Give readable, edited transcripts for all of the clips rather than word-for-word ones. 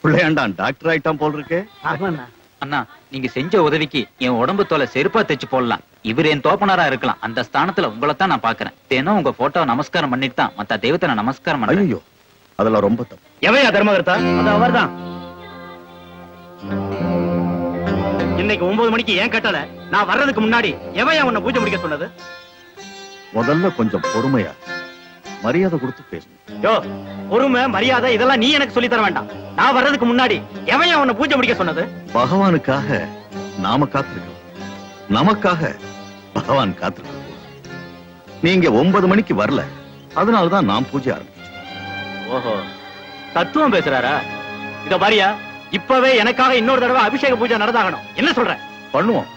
பிள்ளையாண்டான் doctor ஆயிட்டான் போல் இருக்கே. அண்ணா, நீங்க செஞ்ச உதவிக்கு என் உடம்பு தோலை செருப்பா தைச்சு போடலாம். இவர் என் தோப்பனரா இருக்கலாம். அந்த ஸ்தானத்துல உங்களைத்தான் நான் பாக்குறேன். தினம் உங்க போட்டோ நமஸ்காரம் பண்ணிட்டு தான் மத்த தெய்வத்தை நான் நமஸ்காரம் பண்ணேன். ஐயோ, அதெல்லாம் ரொம்ப தப்பு. எவையா தர்மகர்த்தா? அது அவர்தான். இன்னைக்கு 9 மணிக்கு ஏன் கட்டல? நான் வர்றதுக்கு முன்னாடி எவையா உன்னை பூஜை முடிக்க சொன்னது? முதல்ல கொஞ்சம் பொறுமையா மரியாதை கொடுத்து பேசணும். யோ, பொறுமை மரியாதை இதெல்லாம் நீ எனக்கு சொல்லி தர வேண்டாம். நான் வர்றதுக்கு முன்னாடி எவையா உன்னை பூஜை முடிக்க சொன்னது? பகவானுக்காக நாம காத்திருக்கோம், நமக்காக பகவான் காத்திருக்க. நீங்க 9 மணிக்கு வரல, அதனாலதான் நான் பூஜை ஆரம்பிச்சேன். ஓஹோ, தத்துவம் பேசுறாரா? இத பாரியா, இப்பவே எனக்காக இன்னொரு தடவை அபிஷேக பூஜை நடந்தாகணும். என்ன சொல்ற? பண்ணுவோம்.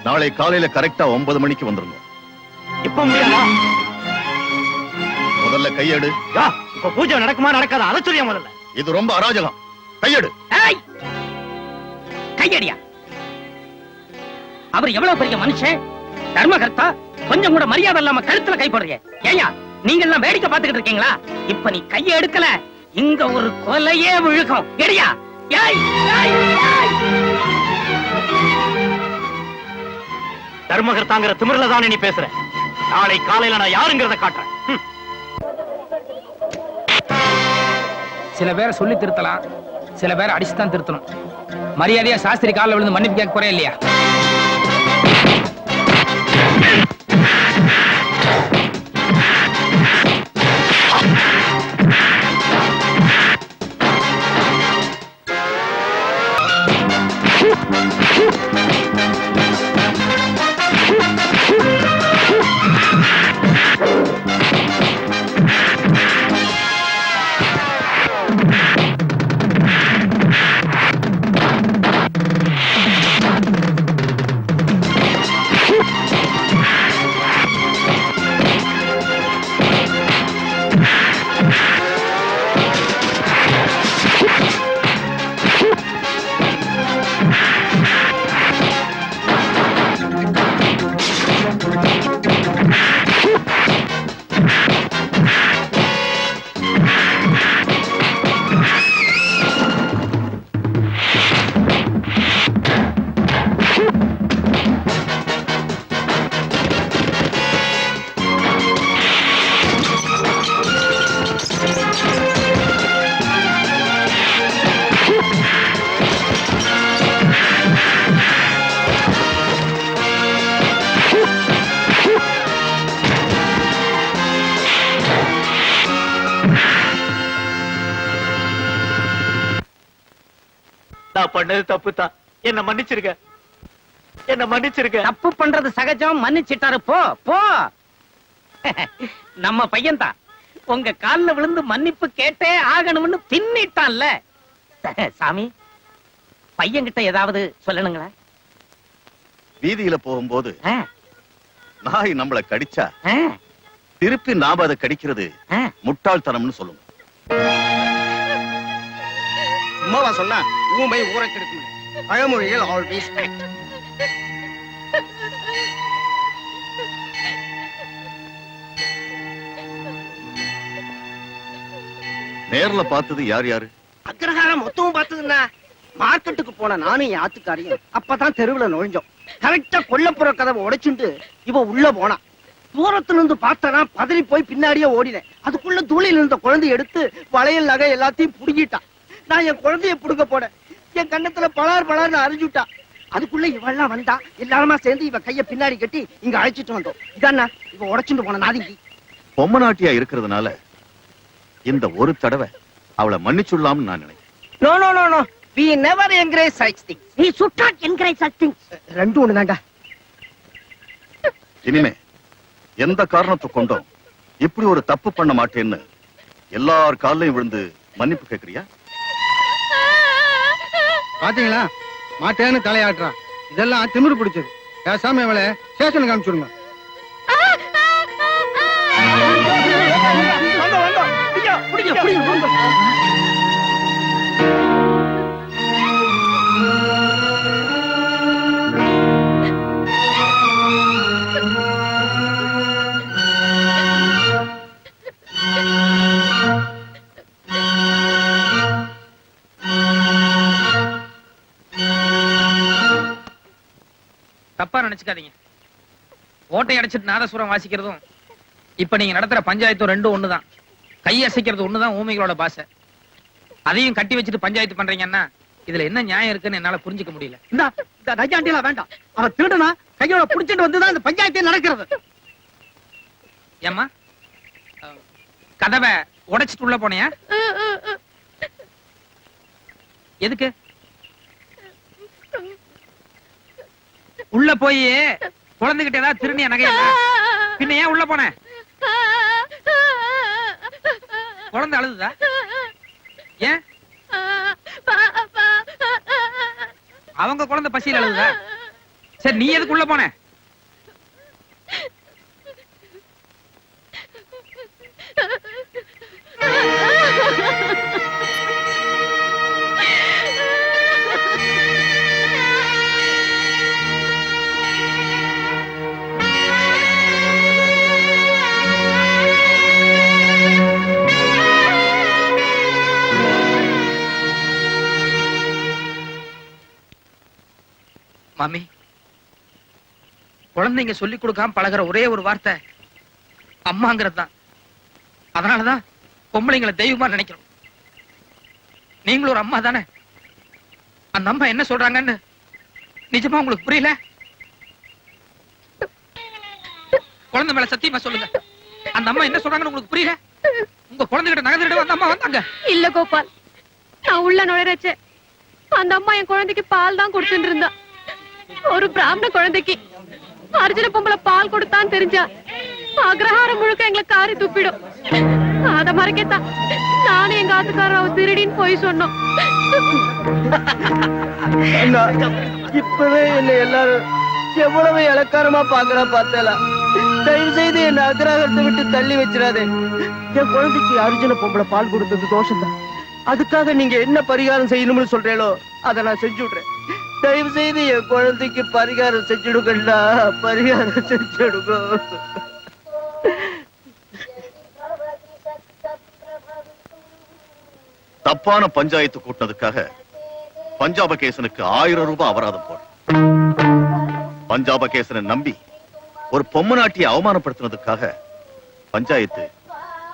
நாளை காலையில கரெக்டா 9 மணிக்கு வந்துருங்க. இப்ப முடியாதா? முதல்ல கையெடு. இப்ப பூஜை நடக்குமா நடக்காதா அதை சொல்லியா முதல்ல. இது ரொம்ப அராஜகம். கையெடு. கையடியா? அவர் எவ்வளவு பெரிய மனுஷன், தர்மகர்த்தா. கொஞ்சம் கூட மரியாதை இல்லாம கழுத்துல கை போடுறீங்க. ஏயா, நீங்க எல்லாம் வேடிக்கை பார்த்துக்கிட்டு இருக்கீங்களா? இப்ப நீ கையை எடுக்கல, இங்க ஒரு கொலையே விழுகும். எடியா? தர்மகர்த்தாங்கிற திமிர்ல தானே நீ பேசுற? நாளை காலையில நான் யாருங்கிறத காட்டுறேன். சில பேரை சொல்லி திருத்தலாம், சில பேரை அடிச்சுதான் திருத்தணும். மரியாதையா சாஸ்திரி காலில் விழுந்து மன்னிப்பு கேட்க போறே இல்லையா? நான் பண்ணது தப்பு தான். என்ன மன்னிச்சிருக்க, என்ன மன்னிச்சிருக்க. தப்பு பண்றது சகஜம், மன்னிச்சிட்டாரு. போ போ. நம்ம பையன் தான் உங்க கால்ல விழுந்து மன்னிப்பு கேட்டே ஆகணும்னு பின்னிட்டான்ல. சாமி, பையன்கிட்ட ஏதாவது சொல்லணுங்களா? வீதியில போகும்போது நாய் நம்மள கடிச்சா திருப்பி நாம அதை கடிக்கிறது முட்டாள்தனம்னு சொல்லுங்க. சும்மாவா சொன்னா ஊமை ஊரை கெடுக்கும். பழமொழிகள் ஆல்வேஸ் கரெக்ட். நேர்ல பார்த்தது யார் யாரு? அக்ரஹாரம் மொத்தமும் பார்த்ததுன்னா மார்க்கெட்டுக்கு போன நானும் என் ஆத்துக்காரியும் அப்பதான் தெருவுல நுழைஞ்சோம். கரெக்டா கொல்லப்புற கதவை உடைச்சுட்டு இவ உள்ள போனா. தூரத்துல இருந்து பார்த்தனா பதறி போய் பின்னாடியே ஓடினேன். அதுக்குள்ள தூளில இருந்த குழந்தை எடுத்து வளையல் நகை எல்லாத்தையும் புடுங்கிட்டான். நான் என் குழந்தைய புடுங்க போனேன். என் கண்ணத்துல பலார் பலார்னு அரைஞ்சுட்டா. அதுக்குள்ள இவெல்லாம் வந்தா. எல்லாருமா சேர்ந்து இவ கைய பின்னாடி கட்டி இங்க அழைச்சிட்டு வந்தோம். இதானா இவ உடைச்சுட்டு போன நாதிங்கி. பொம்மை நாட்டியா இருக்கிறதுனால இந்த ஒரு தடவை அவளை மன்னிச்சுடலாம்னு நான் நினைக்கிறேன். No no no no, we never encourage such things. நீ சுட்டா என்கரேஜ் such things. ரெண்டும் ஒண்ணுதான்டா. இனிமே எந்த காரணத்தை கொண்டும் இப்படி ஒரு தப்பு பண்ண மாட்டேன்னு எல்லார் காலையும் விழுந்து மன்னிப்பு கேட்கறியா? பாத்தீங்களா, மாட்டேன்னு தலையாட்டுறான். இதெல்லாம் திமிரு பிடிச்சது. பேசாம இவளை ஸ்டேஷனுக்கு அனுப்பிச்சுடுங்க. தப்பா நினைச்சுக்காதீங்க. ஓட்டை அடைச்சிட்டு நாதசுரம் வாசிக்கிறதும் இப்ப நீங்க நடத்துற பஞ்சாயத்தும் ரெண்டும் ஒண்ணுதான். கை அசைக்கிறது ஒண்ணுதான் ஊமைகளோட பாஷை. அதையும் கட்டி வச்சுட்டு பஞ்சாயத்து பண்றீங்கன்னா இதுல என்ன நியாயம் இருக்குன்னு என்னால புரிஞ்சுக்க முடியல. இந்த நையாண்டிலாம் வேண்டாம். அவன் திருடனா கையோட புடிச்சிட்டு வந்துதான் இந்த பஞ்சாயத்தே நடக்கிறது. ஏம்மா கதவை உடைச்சிட்டு உள்ள போனியா? எதுக்கு? உள்ள போய் குழந்தைகிட்ட ஏதாவது திருநிய நகையா? பின்ன ஏன் உள்ள போன? குழந்தை அழுதுதா? ஏன்? அவங்க குழந்தை பசியில் அழுதுதா? சரி, நீ எதுக்கு உள்ள போன? மாமி, குழந்தைங்க சொல்லி கொடுக்காம பழகுற ஒரே ஒரு வார்த்தை அம்மாங்கிறது தான். அதனாலதான் பொம்பளைங்களை தெய்வமா நினைக்கிறோம். நீங்களும் ஒரு அம்மா தானே? அந்த அம்மா என்ன சொல்றாங்கன்னு நிஜமா உங்களுக்கு புரியல? குழந்தை மேல சத்தியமா சொல்லுங்க, அந்த அம்மா என்ன சொல்றாங்கன்னு உங்களுக்கு புரியல? உங்க குழந்தைகிட்ட நகர்ந்துட்டு அந்த அம்மா வந்தாங்க. இல்ல கோபால், நான் உள்ள நுழைறச்ச அந்த அம்மா என் குழந்தைக்கு பால் தான் கொடுத்துட்டு இருந்தா. ஒரு பிராமண குழந்தைக்கு அர்ஜுன பொம்பளை பால் கொடுத்தான்னு தெரிஞ்சா அக்ரஹாரம் முழுக்க எங்களை காரி துப்பிடும். அத மறைக்கத்தான் நானும் எங்க ஆத்துக்காரர் திருடின்னு போய் சொன்னோம். இப்பவே என்ன எல்லாரும் எவ்வளவு இலக்காரமா பாக்குறா பார்த்தல. தயவு செய்து என்ன அக்ரஹாரத்தை விட்டு தள்ளி வச்சிடாதே. என் குழந்தைக்கு அர்ஜுன பொம்பளை பால் கொடுத்தது தோஷம்தான். அதுக்காக நீங்க என்ன பரிகாரம் செய்யணும்னு சொல்றீங்களோ அதை நான் செஞ்சு விடுறேன். தயவு செய்து என் குழந்தைக்கு பரிகாரம் செஞ்சுடுங்கடா, பரிகாரம் செஞ்சுடுங்க. தப்பான பஞ்சாயத்து கூட்டினதுக்காக பஞ்சாபகேசனுக்கு 1000 ரூபாய் அபராதம் போடு. பஞ்சாபகேசனை நம்பி ஒரு பொம்மநாட்டியை அவமானப்படுத்தினதுக்காக பஞ்சாயத்து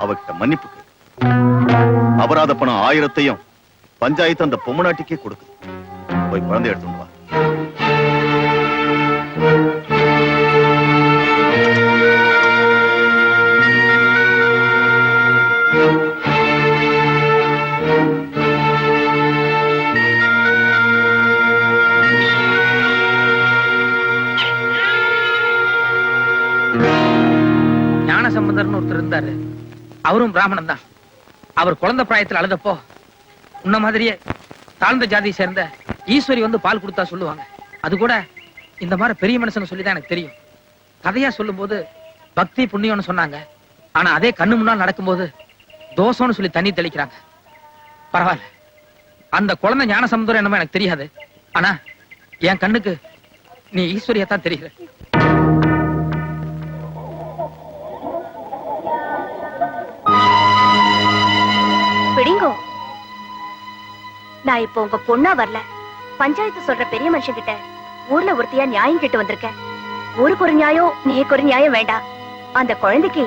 அவகிட்ட மன்னிப்பு கேட்கு. அபராத பணம் 1000ஐயும் பஞ்சாயத்து அந்த பொம்மநாட்டிக்கே கொடுக்குது. போய் குழந்தை எடுத்துட்டு வா. ஞான சம்பந்தர்னு ஒருத்தர் இருந்தாரு. அவரும் பிராமணன் தான். அவர் குழந்தை பிராயத்தில் அழுதப்போ உன்ன மாதிரியே தாழ்ந்த ஜாதியை சேர்ந்த ஈஸ்வரி வந்து பால் கொடுத்தா சொல்லுவாங்க. அது கூட இந்த மாதிரி பெரிய மனுஷன் சொல்லிதான் எனக்கு தெரியும். கதையா சொல்லும் போது பக்தி புண்ணியம்னு சொன்னாங்க. ஆனா அதே கண்ணு முன்னால் நடக்கும்போது தோஷம்னு சொல்லி தண்ணி தெளிக்கிறாங்க. பரவாயில்ல, அந்த குழந்தை ஞான சமுதிரம் என்னமோ எனக்கு தெரியாது. ஆனா என் கண்ணுக்கு நீ ஈஸ்வரியத்தான் தெரியுற. பிடிங்கோ, நான் இப்போ உங்க பொண்ணா வரல, பஞ்சாயத்து சொல்ற பெரிய மனுஷன் கிட்ட ஊர்ல ஒருத்தையா நியாயம் கேட்டு வந்திருக்கேன். ஊருக்கு ஒரு நியாயம், நீக்கு ஒரு நியாயம் வேண்டாம். அந்த குழந்தைக்கு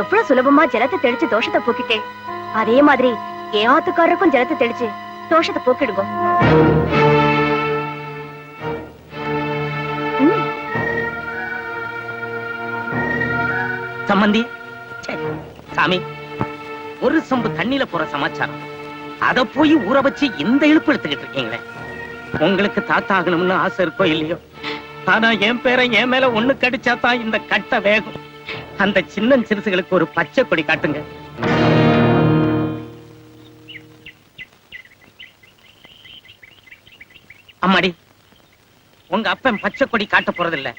எவ்வளவு சுலபமா ஜலத்தை தெளிச்சு தோஷத்தை போக்கிட்டே, அதே மாதிரி என் ஆத்துக்காரருக்கும் ஜலத்தை தெளிச்சு தோஷத்தை போக்கிடுங்க. சம்பந்தி, சாமி, ஒரு சம்பு தண்ணியில போற சமாச்சாரம், அத போய் ஊற வச்சு இந்த இழுப்பு எடுத்துக்கிட்டு இருக்கீங்களே. உங்களுக்கு தாத்தா ஆகணும்னு ஆசை இருக்கோ இல்லையோ, ஆனா என் பேரை என் மேல ஒண்ணு கடிச்சாதான் இந்த கட்ட வேகம். அந்த சின்ன சிறுசுகளுக்கு ஒரு பச்சை கொடி காட்டுங்க. அம்மாடி, உங்க அப்பன் பச்சை கொடி காட்ட போறதில்ல.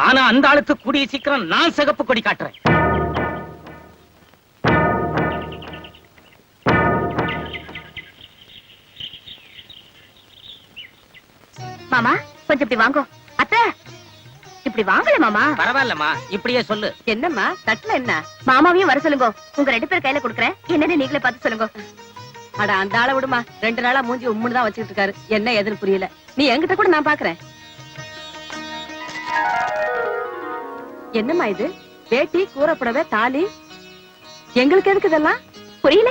ஆனா அந்த ஆளுக்கு கூடிய சீக்கிரம் நான் சிகப்பு கொடி காட்டுறேன். மாமா, கொஞ்சம் இப்படி வாங்கோ. அத்தை, இப்படி வாங்கல மாமா. பரவாயில்லம்மா, இப்படியே சொல்லு. என்னம்மா தட்டுல என்ன? மாமாவையும் வர சொல்லுங்க. உங்க 2 பேர் கையில கொடுக்குறேன். என்னன்னு நீங்களே பார்த்து சொல்லுங்க. அட அந்த ஆளை விடுமா, 2 நாளா மூஞ்சி உம்முன்னு தான் வச்சுக்கிட்டு இருக்காரு. என்ன எதுன்னு புரியல. நீ என்கிட்ட கூட நான் பாக்குறேன். என்னம்மா இது? வேட்டி, கூறப்படவே, தாலி, எங்களுக்கு எதுக்கு இதெல்லாம்? புரியல?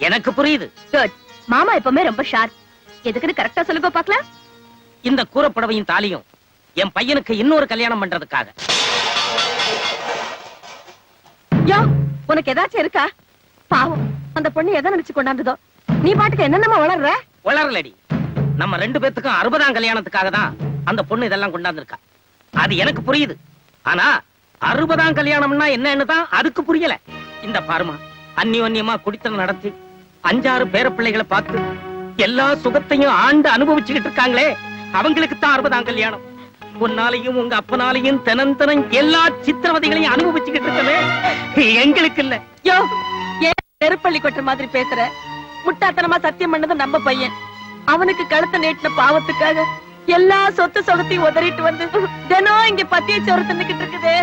எனக்கு புரியுது. குட். மாமா எப்பவுமே ரொம்ப ஷார்ப். எதுக்குன்னு கரெக்டா சொல்லுங்க பாக்கலாம். இந்த கூறப்படவையும் தாலியும் என் பையனுக்கு இன்னொரு கல்யாணம் பண்றதுக்காக. யோ, உனக்கு ஏதாச்சும் இருக்கா? பாவம், அந்த பொண்ணு எதை நினைச்சு கொண்டாந்ததோ. நீ பாட்டுக்கு என்னென்னமா வளர்ற? வளரலடி. நம்ம 2 பேத்துக்கும் 60ஆம் கல்யாணத்துக்காக தான் அந்த பொண்ணு இதெல்லாம் கொண்டாந்துருக்கா. அது எனக்கு புரியுது. ஆனா 60ஆம் கல்யாணம்னா என்னன்னு தான் அதுக்கு புரியல. இந்த பாருமா, அந்நியமா குடித்தனம் நடத்தி 5-6 பேர பிள்ளைகளை பார்த்து எல்லா சுகத்தையும் ஆண்டு அனுபவிச்சுக்கிட்டு இருக்காங்களே, அவங்களுக்கு தான் 60ஆம் கல்யாணம். உன்னாலையும் உங்க அப்பனாலையும் தினம் எல்லா சித்திரவதைகளையும் அனுபவிச்சுக்கிட்டு இருக்கவே எங்களுக்கு இல்ல. யோ, ஏன் நெருப்பள்ளி கொட்டுற மாதிரி பேசுற? முட்டாத்தனமா சத்தியம் பண்ணது நம்ம பையன். அவனுக்கு கழுத்தை நீட்டின பாவத்துக்காக எல்லா சொத்து சொகத்தையும் உதறிட்டு வந்து தினம் இங்க பத்திய சோறு தின்னுக்கிட்டு இருக்குது.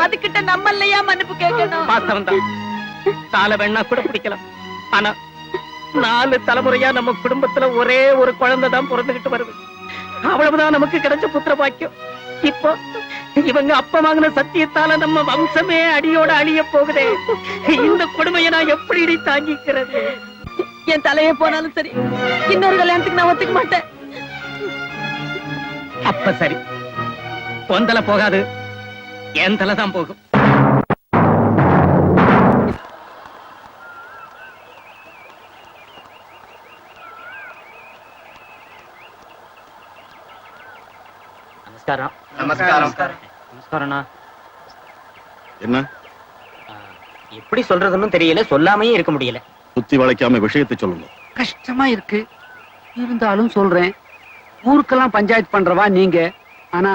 அதுகிட்ட நம்ம இல்லையா மன்னிப்பு கேட்கணும்? வாஸ்தவம் தான். தாள வேணா கூட பிடிக்கலாம். ஆனா 4 தலைமுறையா நம்ம குடும்பத்துல ஒரே ஒரு குழந்தை தான் பிறந்துகிட்டு வருது. அவ்வளவுதான் நமக்கு கிடைச்ச புத்திர பாக்கியம். இப்போ இவங்க அப்ப வாங்கின சத்தியத்தால நம்ம வம்சமே அடியோட அழிய போகுதே. இந்த கொடுமையை நான் எப்படி தாங்கிக்கிறது? என் தலையே போனாலும் சரி, இன்னொரு கல்யாணத்துக்கு நான் ஒத்துக்க மாட்டேன். அப்ப சரி, உன் தலை போகாது, என் தலை தான் போகும். நமஸ்காரம். நமஸ்காரம்ண்ணா. என்ன எப்படி சொல்றதுன்னு தெரியல, சொல்லாமையே இருக்க முடியல. சுத்தி வளைக்காம விஷயத்தை சொல்லுங்க. கஷ்டமா இருக்கு, இருந்தாலும் சொல்றேன். ஊருக்கெல்லாம் பஞ்சாயத்து பண்றவா நீங்க, ஆனா